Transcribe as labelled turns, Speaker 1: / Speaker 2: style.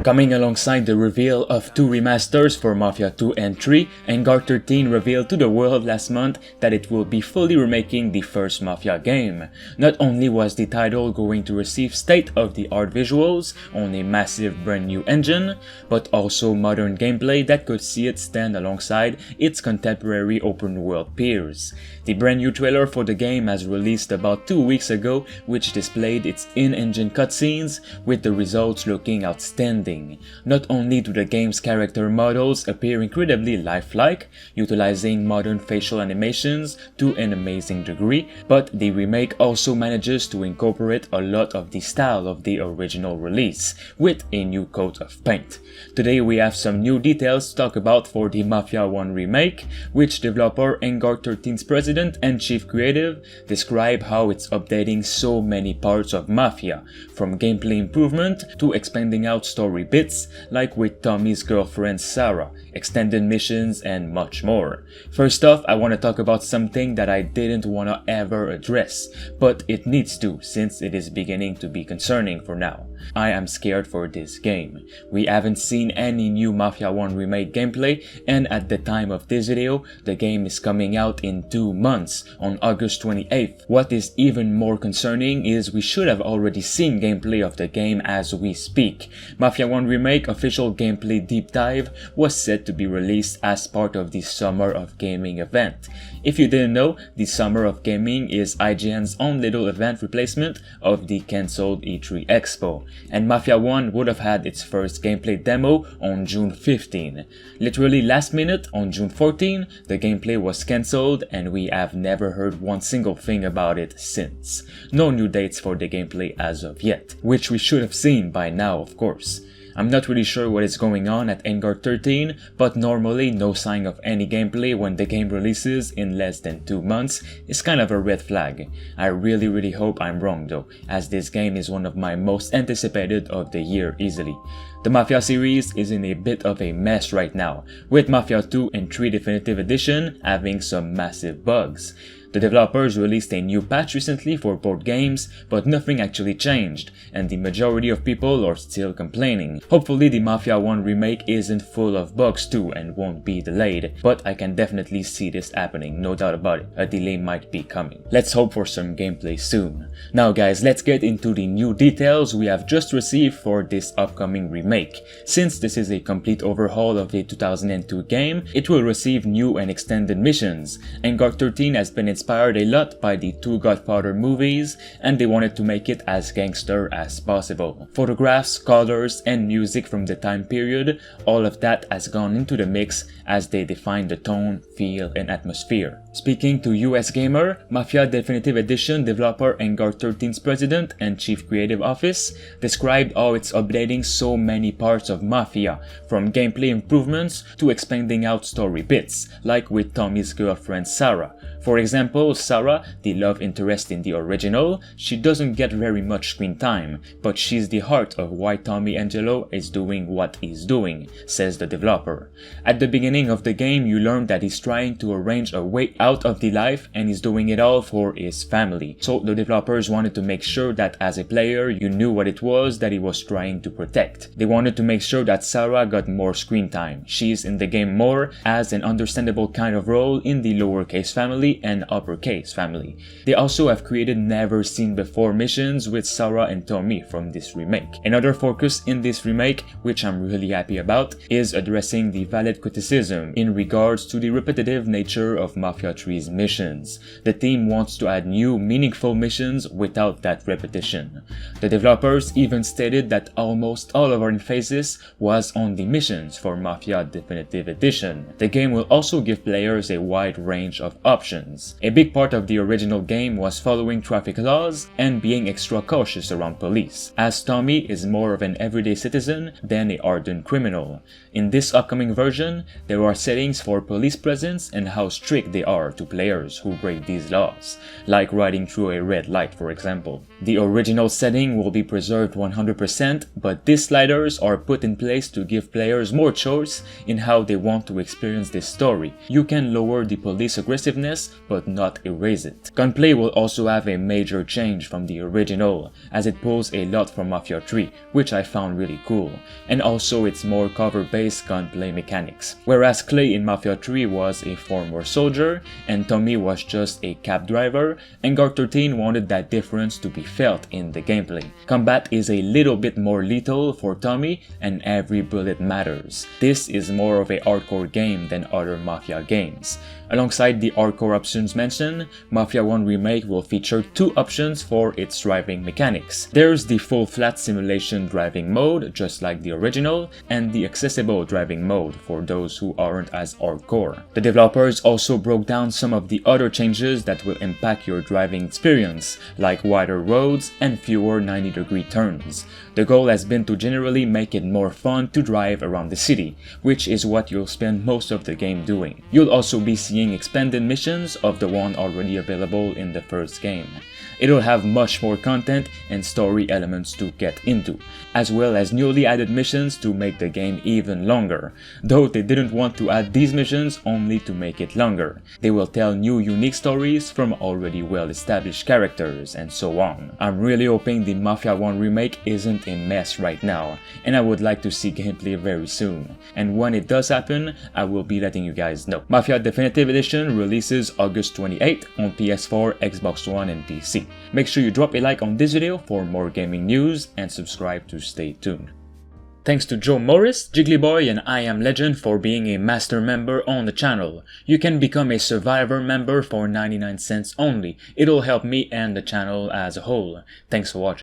Speaker 1: Coming alongside the reveal of 2 remasters for Mafia 2 and 3, Hangar 13 revealed to the world last month that it will be fully remaking the first Mafia game. Not only was the title going to receive state-of-the-art visuals on a massive brand new engine, but also modern gameplay that could see it stand alongside its contemporary open-world peers. The brand new trailer for the game has released about 2 weeks ago, which displayed its in-engine cutscenes, with the results looking outstanding. Not only do the game's character models appear incredibly lifelike, utilizing modern facial animations to an amazing degree, but the remake also manages to incorporate a lot of the style of the original release, with a new coat of paint. Today we have some new details to talk about for the Mafia 1 remake, which developer Hangar 13's president and chief creative describe how it's updating so many parts of Mafia, from gameplay improvement to expanding out story bits like with Tommy's girlfriend Sarah, extended missions, and much more. First off, I want to talk about something that I didn't want to ever address, but it needs to since it is beginning to be concerning for now. I am scared for this game. We haven't seen any new Mafia 1 remake gameplay, and at the time of this video, the game is coming out in 2 months, on August 28th. What is even more concerning is we should have already seen gameplay of the game as we speak. Mafia 1 Remake official gameplay deep dive was set to be released as part of the Summer of Gaming event. If you didn't know, the Summer of Gaming is IGN's own little event replacement of the cancelled E3 Expo, and Mafia 1 would have had its first gameplay demo on June 15. Literally last minute, on June 14, the gameplay was cancelled and we have never heard one single thing about it since. No new dates for the gameplay as of yet, which we should have seen by now, of course. I'm not really sure what is going on at Hangar 13, but normally no sign of any gameplay when the game releases in less than 2 months is kind of a red flag. I really hope I'm wrong though, as this game is one of my most anticipated of the year easily. The Mafia series is in a bit of a mess right now, with Mafia 2 and 3 Definitive Edition having some massive bugs. The developers released a new patch recently for both games, but nothing actually changed, and the majority of people are still complaining. Hopefully the Mafia 1 remake isn't full of bugs too and won't be delayed, but I can definitely see this happening, no doubt about it. A delay might be coming. Let's hope for some gameplay soon. Now guys, let's get into the new details we have just received for this upcoming remake. Since this is a complete overhaul of the 2002 game, it will receive new and extended missions. Hangar 13 has been inspired a lot by the 2 Godfather movies, and they wanted to make it as gangster as possible. Photographs, colors, and music from the time period, all of that has gone into the mix as they define the tone, feel, and atmosphere. Speaking to US Gamer, Mafia Definitive Edition developer Hangar 13's president and chief creative office described how it's updating so many parts of Mafia, from gameplay improvements to expanding out story bits, like with Tommy's girlfriend Sarah. For example, Sarah, the love interest in the original, she doesn't get very much screen time, but she's the heart of why Tommy Angelo is doing what he's doing, says the developer. At the beginning of the game, you learn that he's trying to arrange a way out of the life and he's doing it all for his family. So the developers wanted to make sure that as a player, you knew what it was that he was trying to protect. They wanted to make sure that Sarah got more screen time. She's in the game more as an understandable kind of role in the lowercase family and uppercase family. They also have created never seen before missions with Sarah and Tommy from this remake. Another focus in this remake, which I'm really happy about, is addressing the valid criticism in regards to the repetitive nature of Mafia 3's missions. The team wants to add new, meaningful missions without that repetition. The developers even stated that almost all of our emphasis was on the missions for Mafia Definitive Edition. The game will also give players a wide range of options. A big part of the original game was following traffic laws and being extra cautious around police, as Tommy is more of an everyday citizen than a hardened criminal. In this upcoming version, there are settings for police presence and how strict they are to players who break these laws, like riding through a red light for example. The original setting will be preserved 100%, but these sliders are put in place to give players more choice in how they want to experience this story. You can lower the police aggressiveness, but not erase it. Gunplay will also have a major change from the original, as it pulls a lot from Mafia 3, which I found really cool, and also its more cover-based gunplay mechanics. Whereas Clay in Mafia 3 was a former soldier, and Tommy was just a cab driver, Hangar 13 wanted that difference to be felt in the gameplay. Combat is a little bit more lethal for Tommy, and every bullet matters. This is more of a hardcore game than other Mafia games. Alongside the hardcore options mentioned, Mafia 1 Remake will feature 2 options for its driving mechanics. There's the full flat simulation driving mode, just like the original, and the accessible driving mode for those who aren't as hardcore. The developers also broke down some of the other changes that will impact your driving experience, like wider roads and fewer 90-degree turns. The goal has been to generally make it more fun to drive around the city, which is what you'll spend most of the game doing. You'll also be seeing expanded missions of the one already available in the first game. It'll have much more content and story elements to get into, as well as newly added missions to make the game even longer, though they didn't want to add these missions only to make it longer. They will tell new unique stories from already well-established characters and so on. I'm really hoping the Mafia 1 Remake isn't a mess right now, and I would like to see gameplay very soon, and when it does happen, I will be letting you guys know. Mafia Definitive Edition releases August 28 on PS4, Xbox One and PC. Make sure you drop a like on this video for more gaming news and subscribe to stay tuned. Thanks to Joe Morris, Jigglyboy and I Am Legend for being a master member on the channel. You can become a Survivor member for 99 cents only. It'll help me and the channel as a whole. Thanks for watching.